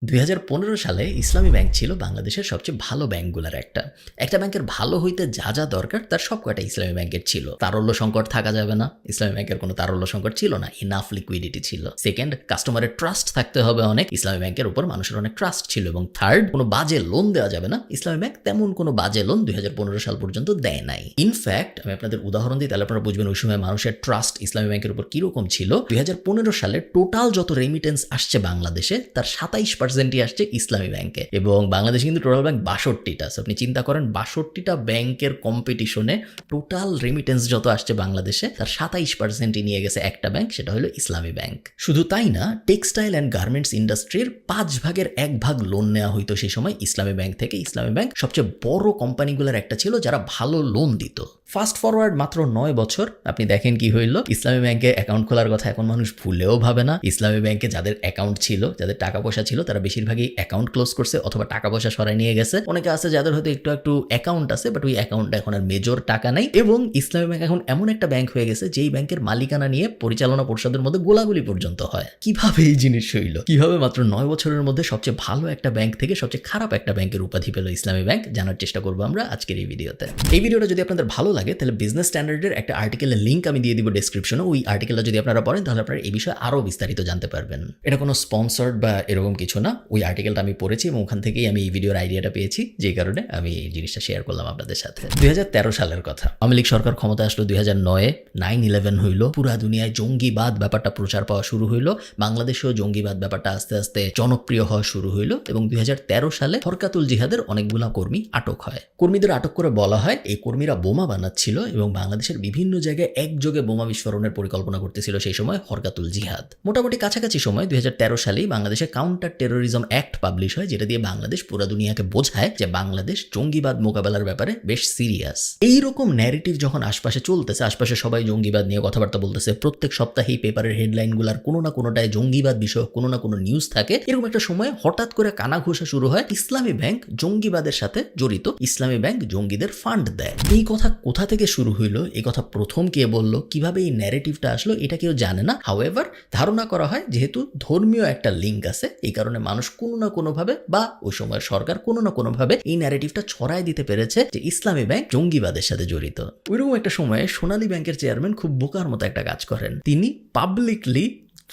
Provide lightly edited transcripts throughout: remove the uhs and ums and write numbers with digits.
২০১৫ সালে ইসলামী ব্যাংক ছিল বাংলাদেশের সবচেয়ে ভালো ব্যাংকগুলোর একটা। একটা ব্যাংকের ভালো হইতে যা, যা দরকার তার সবকটা ইসলামী ব্যাংকের ছিল। তারল্য সংকট থাকা যাবে না। ইসলামী ব্যাংকের কোনো তারল্য সংকট ছিল না। ইনাফ লিকুইডিটি ছিল। সেকেন্ড, কাস্টমারের ট্রাস্ট থাকতে হবে অনেক। ইসলামী ব্যাংকের উপর মানুষের অনেক ট্রাস্ট ছিল। এবং থার্ড, কোনো বাজে লোন দেওয়া যাবে না। ইসলামী ব্যাংক তেমন কোনো বাজে লোন ২০১৫ সাল পর্যন্ত দেয় নাই। ইনফ্যাক্ট আমি আপনাদের উদাহরণ দিই, তাহলে আপনারা বুঝবেন ওই সময় মানুষের ট্রাস্ট ইসলামী ব্যাংকের উপর কিরকম ছিল। ২০১৫ সালে টোটাল যত রেমিটেন্স আসছে বাংলাদেশে তার ২৭%ই আসছে ইসলামী ব্যাংকে। এবং বাংলাদেশে কিন্তু টোটাল ব্যাংক ৬২টা। আপনি চিন্তা করেন ৬২টা ব্যাংকের কম্পিটিশনে টোটাল রেমিটেন্স যত আসছে বাংলাদেশে তার ২৭%ই নিয়ে গেছে একটা ব্যাংক, সেটা হলো ইসলামী ব্যাংক। শুধু তাই না, টেক্সটাইল অ্যান্ড গার্মেন্টস ইন্ডাস্ট্রির ৫/১ লোন নেওয়া হইতো সেই সময় ইসলামী ব্যাংক থেকে। ইসলামী ব্যাংক সবচেয়ে বড় কোম্পানিগুলোর একটা ছিল যারা ভালো লোন দিত। ফাস্ট ফরওয়ার্ড মাত্র ৯ বছর, আপনি দেখেন কি হইল। ইসলামী ব্যাংকে অ্যাকাউন্ট খোলার কথা এখন মানুষ ভুলেও ভাবে না। ইসলামী ব্যাংকে যাদের অ্যাকাউন্ট ছিল, যাদের টাকা পয়সা ছিল, তারা বেশিরভাগই অ্যাকাউন্ট ক্লোজ করছে অথবা টাকা পয়সা সরাই নিয়ে গেছে। অনেকে আছে যাদের হয়তো একটু অ্যাকাউন্ট আছে, বাট ওই অ্যাকাউন্টটা এখন আর মেজর টাকা নাই। এবং ইসলামী ব্যাংক এখন এমন একটা ব্যাংক হয়ে গেছে যেই ব্যাংকের মালিকানা নিয়ে পরিচালনা পরিষদের মধ্যে গোলাগুলি পর্যন্ত হয়। কিভাবে এই জিনিস হইল? কিভাবে মাত্র ৯ বছরের মধ্যে সবচেয়ে ভালো একটা ব্যাংক থেকে সবচেয়ে খারাপ একটা ব্যাংকের উপাধি পেল ইসলামী ব্যাংক, জানার চেষ্টা করবো আমরা আজকের এই ভিডিওতে। এই ভিডিওটা যদি আপনাদের ভালো লাগে তাহলে বিজনেস স্ট্যান্ডার্ডের একটা আর্টিকেলের লিঙ্ক আমি দিয়ে দিব ডেসক্রিপশনে। ওই আর্টিকেলটা যদি আপনারা পড়েন তাহলে আপনারা এই বিষয়ে আরো বিস্তারিত জানতে পারবেন। এটা কোনো স্পন্সর্ড বা এরকম কিছু না। ওই আর্টিকেলটা আমি পড়েছি এবং ওখান থেকেই আমি এই ভিডিওর আইডিয়াটা পেয়েছি, যে কারণে আমি এই জিনিসটা শেয়ার করলাম আপনাদের সাথে। ২০১৩ সালের কথা। আওয়ামী লীগ সরকার ক্ষমতা আসলো ২০০৯-এ। 9/11 হইল। পুরা দুনিয়ায় জঙ্গিবাদ ব্যাপারটা প্রচার পাওয়া শুরু হইল। বাংলাদেশেও জঙ্গিবাদ ব্যাপারটা আস্তে আস্তে জনপ্রিয় হওয়া শুরু হইল। এবং ২০১৩ সালে হরকাতুল জিহাদের অনেকগুলা কর্মী আটক হয়। কর্মীদের আটক করে বলা হয় এই কর্মীরা বোমা বানাচ্ছিল এবং বাংলাদেশের বিভিন্ন জায়গায় একযোগে বোমা বিস্ফোরণের পরিকল্পনা করতেছিল সেই সময় হরকাতুল জিহাদ। মোটামুটি কাছাকাছি সময় ২০১৩ সালেই বাংলাদেশে কাউন্টার টেরোরিজম অ্যাক্ট পাবলিশ হয়, যেটা দিয়ে বাংলাদেশ পুরো দুনিয়াকে বোঝায় যে বাংলাদেশ জঙ্গিবাদ মোকাবেলার ব্যাপারে বেশ সিরিয়াস। এইরকম ন্যারেটিভ যখন আশপাশে চলতেছে, আশপাশে সবাই জঙ্গিবাদ নিয়ে কথাবার্তা বলতেছে, প্রত্যেক সপ্তাহেই পেপারের হেডলাইনগুলোর কোনো না কোনোটায় জঙ্গিবাদ বিষয়ক কোনো না কোনো নিউজ থাকে। এরকম একটা সময় হঠাৎ করে কানাঘুষা শুরু হয় ইসলামী ব্যাংক জঙ্গিবাদের সাথে জড়িত, ইসলামী ব্যাংক জঙ্গিদের ফান্ড দেয়। এই কথা কোথা থেকে শুরু হইলো, এই কথা প্রথম কে বলল, কিভাবে এই ন্যারেটিভটা আসলো, এটা কেউ জানে না। হাউএভার ধারণা করা হয় যেহেতু ধর্মীয় একটা লিঙ্ক আছে, এই কারণে মানুষ কোনো না কোনোভাবে বা ওই সময় সরকার কোনো না কোনোভাবে এই ন্যারেটিভটা ছড়ায় দিতে পেরেছে যে ইসলামী ব্যাংক জঙ্গিবাদের সাথে জড়িত। ওইরকম একটা সময়ে সোনালী ব্যাংকের চেয়ারম্যান খুব বোকার মতো একটা কাজ করেন। তিনি পাবলিকলি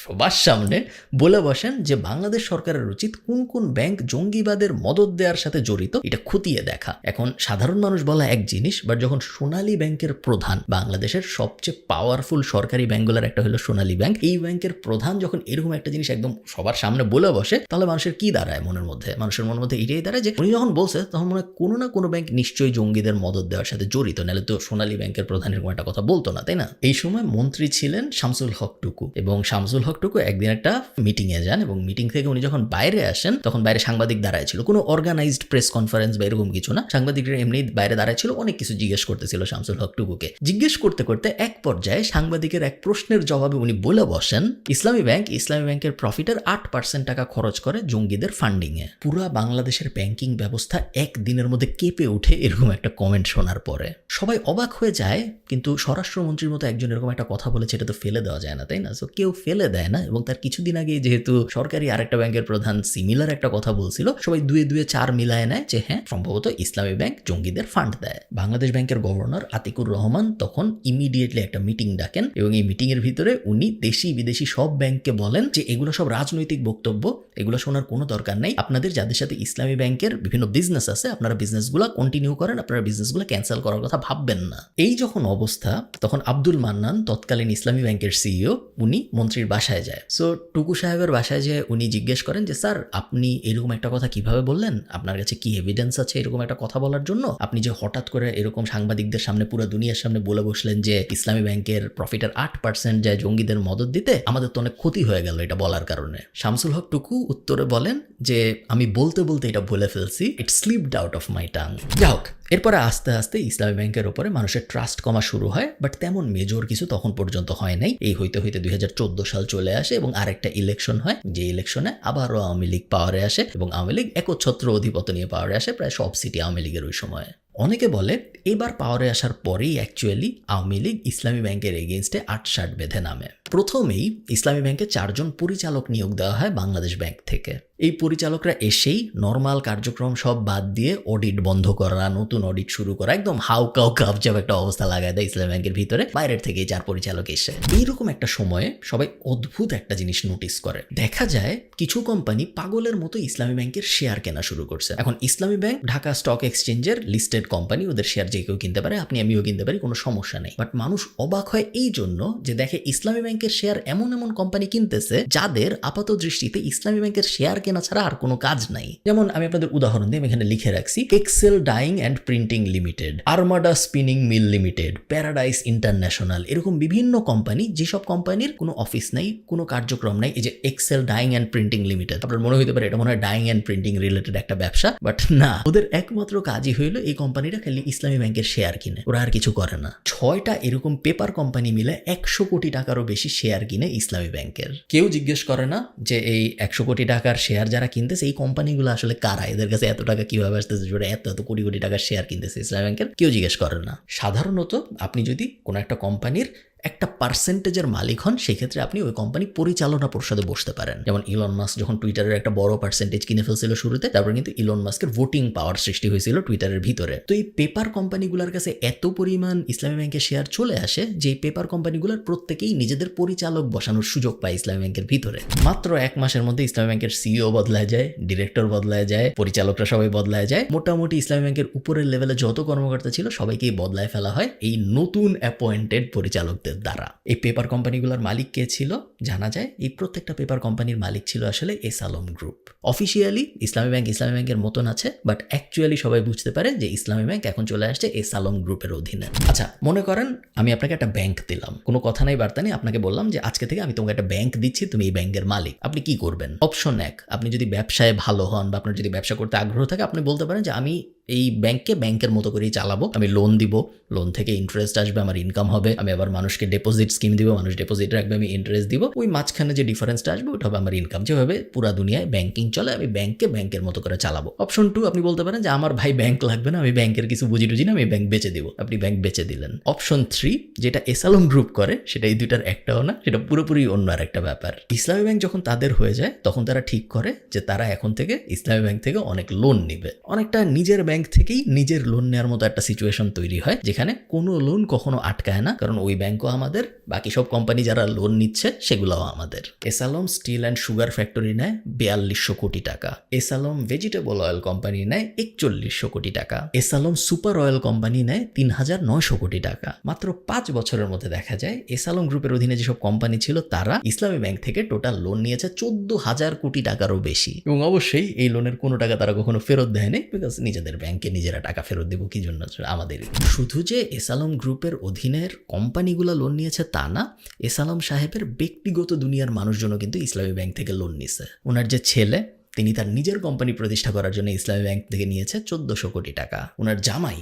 সবার সামনে বলে বসেন যে বাংলাদেশ সরকারের উচিত কোন কোন ব্যাংক জঙ্গিবাদের মদত দেওয়ার সাথে জড়িত এটা খতিয়ে দেখা। এখন সাধারণ মানুষ বলা এক জিনিস, বাট যখন সোনালী ব্যাংকের প্রধান, বাংলাদেশের সবচেয়ে পাওয়ারফুল সরকারি ব্যাংকগুলোর একটা হলো সোনালী ব্যাংক, এই ব্যাংকের প্রধান যখন এরকম একটা জিনিস একদম সবার সামনে বলে বসে, তাহলে মানুষের কি দাঁড়ায় মনের মধ্যে? মানুষের মনের মধ্যে এটাই দাঁড়ায় যে উনি যখন বলছে তখন মনে হয় কোনো না কোনো ব্যাংক নিশ্চয়ই জঙ্গিদের মদত দেওয়ার সাথে জড়িত, নাহলে তো সোনালী ব্যাংকের প্রধান এরকম একটা কথা বলতো না, তাই না? এই সময় মন্ত্রী ছিলেন শামসুল হক টুকু, এবং শামসুল হক টুকু একদিন একটা মিটিংয়ে যান এবং মিটিং থেকে উনি যখন বাইরে আসেন তখন বাইরে সাংবাদিক দাঁড়ায় ছিল। কোনো অর্গানাইজড প্রেস কনফারেন্স বা এরকম কিছু না, সাংবাদিকরা এমনি বাইরে দাঁড়ায় ছিল, অনেক কিছু জিজ্ঞেস করতেছিল শামসুল হক টুকুকে। জিজ্ঞেস করতে করতে এক পর্যায়ে সাংবাদিকের এক প্রশ্নের জবাবে উনি বলে বসেন ইসলামী ব্যাংকের প্রফিটের 8% টাকা খরচ করে জঙ্গিদের ফান্ডিং এ। পুরা বাংলাদেশের ব্যাংকিং ব্যবস্থা একদিনের মধ্যে কেঁপে ওঠে এরকম একটা কমেন্ট শোনার পরে। সবাই অবাক হয়ে যায়, কিন্তু স্বরাষ্ট্রমন্ত্রীর মতো একজন এরকম একটা কথা বলেছে, এটা তো ফেলে দেওয়া যায় না, তাই না? তো কেউ ফেলে দেয় না। এবং তার কিছুদিন আগে যেহেতু সরকারি আরেকটা ব্যাংকের প্রধান সিমিলার একটা কথা বলছিল, সবাই দুয়ে দুয়ে 4 মিলায় নেয় যে হ্যাঁ, সম্ভবত ইসলামী ব্যাংক জঙ্গিদের ফান্ড দেয়। বাংলাদেশ ব্যাংকের গভর্নর আতিকুর রহমান তখন ইমিডিয়েটলি একটা মিটিং ডাকেন এবং এই মিটিং এর ভিতরে উনি দেশি বিদেশি সব ব্যাংককে বলেন যে এগুলো সব রাজনৈতিক বক্তব্য, এগুলো শোনার কোনো দরকার নাই। আপনাদের যাদের সাথে ইসলামী ব্যাংকের বিভিন্ন বিজনেস আছে, আপনারা বিজনেসগুলো কন্টিনিউ করেন, আপনারা বিজনেসগুলো ক্যান্সেল করার কথা ভাববেন না। এই যখন অবস্থা, তখন আব্দুল মান্নান তৎকালীন ইসলামী ব্যাংকের সিইও, উনি মন্ত্রীর বাসায় যায়। সো টুকু সাহেবের বাসায় যে উনি জিজ্ঞেস করেন যে স্যার, আপনি এরকম একটা কথা কিভাবে বললেন? আপনার কাছে কি এভিডেন্স আছে এরকম একটা কথা বলার জন্য? আপনি যে হঠাৎ করে এরকম সাংবাদিকদের সামনে, পুরো দুনিয়ার সামনে বলে বসলেন যে ইসলামী ব্যাংকের প্রফিটের 8% যায় জঙ্গিদের মদত দিতে, আমাদের তো অনেক ক্ষতি হয়ে গেল এটা বলার কারণে। শামসুল হক টুকু উত্তরে বলেন যে আমি বলতে বলতে এটা বলে ফেলছি, it slipped out of my tongue. যাই হোক, এরপরে আস্তে আস্তে ইসলামী ব্যাংকের উপরে মানুষের ট্রাস্ট কমা শুরু হয়, বাট তেমন মেজর কিছু তখন পর্যন্ত হয় নাই। এই হইতে হইতে 2014 সাল চলে আসে এবং আরেকটা ইলেকশন হয়, যে ইলেকশনে আবারও আওয়ামী লীগ পাওয়ারে আসে এবং আওয়ামী লীগ একচ্ছত্র অধিপত্য নিয়ে পাওয়ারে আসে, প্রায় সব সিটি আওয়ামী লীগের ওই সময়। অনেকে বলে এবার পাওয়ারে আসার পরেই অ্যাকচুয়ালি আওয়ামী লীগ ইসলামী ব্যাংকের এগেইনস্টে 8-60 বেঁধে নামে। প্রথমেই ইসলামী ব্যাংকে 4 জন পরিচালক নিয়োগ দেওয়া হয় বাংলাদেশ ব্যাংক থেকে। এই পরিচালকরা এসেই নর্মাল কার্যক্রম সব বাদ দিয়ে অডিট বন্ধ করা, নতুন অডিট শুরু করা, একদম হাউকাউ কাপচাপ একটা অবস্থা লাগায় দেয় ইসলামী ব্যাংকের ভিতরে বাইরের থেকে 4 পরিচালক এসে। এইরকম একটা সময়ে সবাই অদ্ভুত একটা জিনিস নোটিস করে। দেখা যায় কিছু কোম্পানি পাগলের মতো ইসলামী ব্যাংকের শেয়ার কেনা শুরু করছে। এখন ইসলামী ব্যাংক ঢাকা স্টক এক্সচেঞ্জের লিস্টেড কোম্পানি, ওদের শেয়ার যে কেউ কিনতে পারে, আপনি আমিও কিনতে পারি, কোনো সমস্যা নেই। বাট মানুষ অবাক হয় এই জন্য যে দেখে ইসলামী ব্যাংকের শেয়ার এমন এমন কোম্পানি কিনতেছে যাদের আপাত দৃষ্টিতে ইসলামী ব্যাংকের শেয়ার কেনা ছাড়া আর কোনো কাজ নাই। যেমন আমি আপনাদের উদাহরণ দিয়ে আমি এখানে লিখে রাখছি, Excel Dyeing and Printing Limited, Armada Spinning Mill Limited, Paradise International, এরকম বিভিন্ন কোম্পানি, যেসব কোম্পানির কোনো অফিস নাই, কোনো কার্যক্রম নাই। এই যে Excel Dyeing and Printing Limited, আপনার মনে হতে পারে এটা মনে হয় ডাইং অ্যান্ড প্রিন্টিং রিলেটেড একটা ব্যবসা, বাট না, ওদের একমাত্র কাজই হইলো এই কোম্পানিটা খালি ইসলামী ব্যাংকের শেয়ার কিনে, ওরা আর কিছু করে না। 6টা এরকম পেপার কোম্পানি মিলে 100 কোটি টাকারও বেশি শেয়ার কিনে ইসলামী ব্যাংকের। কেউ জিজ্ঞেস করে না যে এই 100 কোটি টাকার শেয়ার যারা কিনতেছে এই কোম্পানিগুলো আসলে কারা, এদের কাছে এত টাকা কিভাবে আসতেছে, এত এত কোটি কোটি টাকার শেয়ার কিনতেছে ইসলামী ব্যাংকের, কেউ জিজ্ঞেস করে না। সাধারণত আপনি যদি কোনো একটা কোম্পানির একটা পার্সেন্টেজের মালিক হন, সেক্ষেত্রে আপনি ওই কোম্পানি পরিচালনা পরিষদে বসতে পারেন। যেমন ইলন মাস্ক যখন টুইটারের একটা বড় পার্সেন্টেজ কিনে ফেলছিল শুরুতে, তারপর কিন্তু ইলন মাস্কের ভোটিং পাওয়ার সৃষ্টি হয়েছিল টুইটারের ভিতরে। তো এই পেপার কোম্পানিগুলোর কাছে এত পরিমাণ ইসলামী ব্যাংকের শেয়ার চলে আসে যে এই পেপার কোম্পানিগুলোর প্রত্যেকেই নিজেদের পরিচালক বসানোর সুযোগ পায় ইসলামী ব্যাংকের ভিতরে। মাত্র 1 মাসের মধ্যে ইসলামী ব্যাংকের সিইও বদলায় যায়, ডিরেক্টর বদলায় যায়, পরিচালকরা সবাই বদলায় যায়। মোটামুটি ইসলামী ব্যাংকের উপরের লেভেলে যত কর্মকর্তা ছিল সবাইকেই বদলায় ফেলা হয় এই নতুন অ্যাপয়েন্টেড পরিচালকদের দ্বারা। এই পেপার কোম্পানিগুলোর মালিক কে ছিল জানা যায়, এই প্রত্যেকটা পেপার কোম্পানির মালিক ছিল আসলে এস আলম গ্রুপ। অফিসিয়ালি ইসলামী ব্যাংকের মতন আছে, বাট অ্যাকচুয়ালি সবাই বুঝতে পারে যে ইসলামী ব্যাংক এখন চলে আসছে এস আলম গ্রুপের অধীনে। আচ্ছা, মনে করেন আমি আপনাকে একটা ব্যাংক দিলাম, কোনো কথা নাই বার্তা নেই, আপনাকে বললাম যে আজকে থেকে আমি তোমাকে একটা ব্যাংক দিচ্ছি, তুমি এই ব্যাংকের মালিক। আপনি কি করবেন? অপশন 1, আপনি যদি ব্যবসায় ভালো হন বা আপনার যদি ব্যবসা করতে আগ্রহ থাকে, আপনি বলতে পারেন যে আমি এই ব্যাংককে ব্যাংকের মতো করেই চালাবো, আমি লোন দিব, লোন থেকে ইন্টারেস্ট আসবে, আমার ইনকাম হবে, আমি আবার মানুষকে ডিপোজিট স্কিম দিব, মানুষ ডিপোজিট রাখবে, আমি ইন্টারেস্ট দিব, ওই মাঝখানে যে ডিফারেন্সটা আসবে ওটা হবে আমার ইনকাম। যেভাবে পুরা দুনিয়ায় ব্যাংকিং চলে, আমি ব্যাংককে ব্যাংকের মতো করে চালাবো। অপশন 2, আপনি বলতে পারেন যে আমার ভাই ব্যাংক লাগবে না, আমি ব্যাংকের কিছু বুঝি টুঝি না, আমি ব্যাংক বেচে দিব, আপনি ব্যাংক বেচে দিলেন। অপশন 3, যেটা এস আলম গ্রুপ করে, সেটা এই দুইটার একটাও না, সেটা পুরোপুরি অন্য আর একটা ব্যাপার। ইসলামী ব্যাংক যখন তাদের হয়ে যায় তখন তারা ঠিক করে যে তারা এখন থেকে ইসলামী ব্যাংক থেকে অনেক লোন নিবে, অনেকটা নিজের ব্যাংক থেকেই নিজের লোন নেওয়ার মতো একটা সিচুয়েশন তৈরি হয়, যেখানে কোনো লোন কখনো আটকায় না, কারণ ওই ব্যাংকও আমাদের, বাকি সব কোম্পানি যারা লোন নিচ্ছে সেগুলোও আমাদের। S Alam steel and sugar factory নেয় 4200 কোটি টাকা, S Alam vegetable oil company নেয় 4100 কোটি টাকা, S Alam super oil company নেয় 3900 কোটি টাকা। মাত্র 5 বছরের মধ্যে দেখা যায় এস আলম গ্রুপের অধীনে যেসব কোম্পানি ছিল তারা ইসলামী ব্যাংক থেকে টোটাল লোন নিয়েছে 14,000 কোটি টাকারও বেশি। এবং অবশ্যই এই লোনের কোনো টাকা তারা কখনো ফেরত দেয়নি, বিকজ নিজেদের ব্যাংকে নিজেরা টাকা ফেরত দেবো কি জন্য, আমাদের। শুধু যে এস আলম গ্রুপের অধীনের কোম্পানিগুলো লোন নিয়েছে তা না, এস আলম সাহেবের ব্যক্তিগত দুনিয়ার মানুষজনও কিন্তু ইসলামী ব্যাংক থেকে লোন নিছে। ওনার যে ছেলে, তিনি তার নিজের কোম্পানি প্রতিষ্ঠা করার জন্য ইসলামী ব্যাংক থেকে নিয়েছে 1400 কোটি টাকা। ওনার জামাই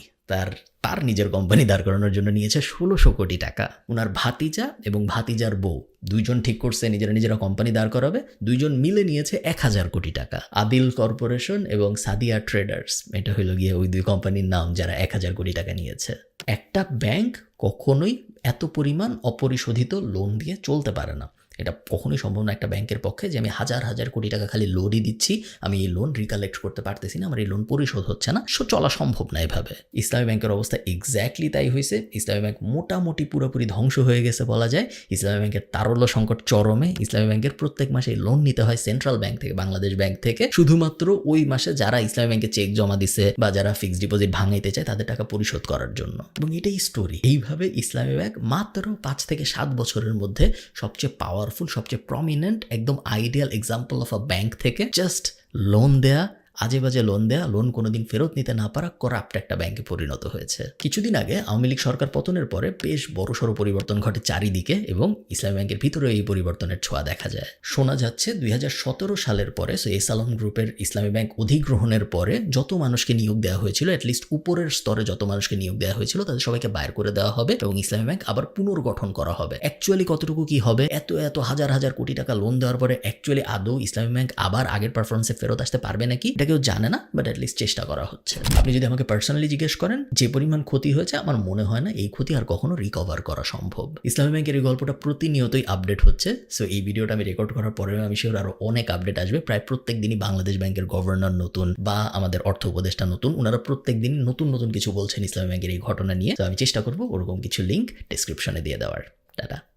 তার নিজের কোম্পানি দাঁড় করানোর জন্য নিয়েছে 1600 কোটি টাকা। ওনার ভাতিজা এবং ভাতিজার বউ দুইজন ঠিক করছে নিজেরা কোম্পানি দাঁড় করাবে, দুইজন মিলে নিয়েছে 1000 কোটি টাকা। আদিল কর্পোরেশন এবং সাদিয়া ট্রেডার্স, এটা হলো গিয়ে ওই দুই কোম্পানির নাম যারা 1000 কোটি টাকা নিয়েছে। একটা ব্যাংক কখনোই এত পরিমাণ অপরিশোধিত লোন দিয়ে চলতে পারে না, এটা কখনোই সম্ভব না একটা ব্যাংকের পক্ষে যে আমি হাজার হাজার কোটি টাকা খালি লোনই দিচ্ছি, আমি এই লোন রিকালেক্ট করতে পারতেছি না, আমার এই লোন পরিশোধ হচ্ছে না, চলা সম্ভব না এভাবে। ইসলামী ব্যাংকের অবস্থা এক্স্যাক্টলি তাই হয়েছে। ইসলামী ব্যাংক মোটামুটি পুরোপুরি ধ্বংস হয়ে গেছে বলা যায়। ইসলামী ব্যাংকের তারল্য সংকট চরমে। ইসলামী ব্যাংকের প্রত্যেক মাসে লোন নিতে হয় সেন্ট্রাল ব্যাংক থেকে, বাংলাদেশ ব্যাংক থেকে, শুধুমাত্র ওই মাসে যারা ইসলামী ব্যাংকে চেক জমা দিছে বা যারা ফিক্সড ডিপোজিট ভাঙাইতে চায় তাদের টাকা পরিশোধ করার জন্য। এবং এটাই স্টোরি। এইভাবে ইসলামী ব্যাংক মাত্র 5 থেকে 7 বছরের মধ্যে সবচেয়ে পাওয়ারফুল, সবচেয়ে প্রমিনেন্ট, একদম ideal example of a bank থেকে জাস্ট লোন দেয়া, আজে বাজে লোন দেয়া, লোন কোনোদিন ফেরত নিতে না পারা করাপ্ট একটা ব্যাংকে পরিণত হয়েছে। কিছুদিন আগে আওয়ামী লীগ সরকার পতনের পরে বেশ বড়সড় পরিবর্তন ঘটে চারিদিকে, এবং ইসলামী ব্যাংকের ভিতরে এই পরিবর্তনের ছোঁয়া দেখা যায়। শোনা যাচ্ছে 2017 সালের পরে এস আলম গ্রুপের ইসলামী ব্যাংক অধিগ্রহণের পরে যত মানুষকে নিয়োগ দেওয়া হয়েছিল, অ্যাটলিস্ট উপরের স্তরে যত মানুষকে নিয়োগ দেওয়া হয়েছিল তাদের সবাইকে বাইর করে দেওয়া হবে এবং ইসলামী ব্যাংক আবার পুনর্গঠন করা হবে। অ্যাকচুয়ালি কতটুকু কি হবে, এত হাজার হাজার কোটি টাকা লোন দেওয়ার পরে অ্যাকচুয়ালি আদৌ ইসলামী ব্যাংক আবার আগের পারফরমেন্সে ফেরত আসতে পারবে নাকি, এটা কেউ জানে না, বাট অ্যাটলিস্ট চেষ্টা করা হচ্ছে। আপনি যদি আমাকে পার্সোনালি জিজ্ঞেস করেন যে পরিমাণ ক্ষতি হয়েছে, আমার মনে হয় না এই ক্ষতি আর কখনো রিকভার করা সম্ভব। ইসলামী ব্যাংকের এই গল্পটা প্রতিনিয়তই আপডেট হচ্ছে। সো এই ভিডিওটা আমি রেকর্ড করার পরেও আমি শিওর আরও অনেক আপডেট আসবে। প্রায় প্রত্যেক দিনই বাংলাদেশ ব্যাংকের গভর্নর নতুন বা আমাদের অর্থ উপদেষ্টা নতুন, ওনারা প্রত্যেক দিন নতুন নতুন কিছু বলছেন ইসলামী ব্যাংকের এই ঘটনা নিয়ে। তো আমি চেষ্টা করবো ওরকম কিছু লিঙ্ক ডেসক্রিপশনে দিয়ে দেওয়ার। টাটা।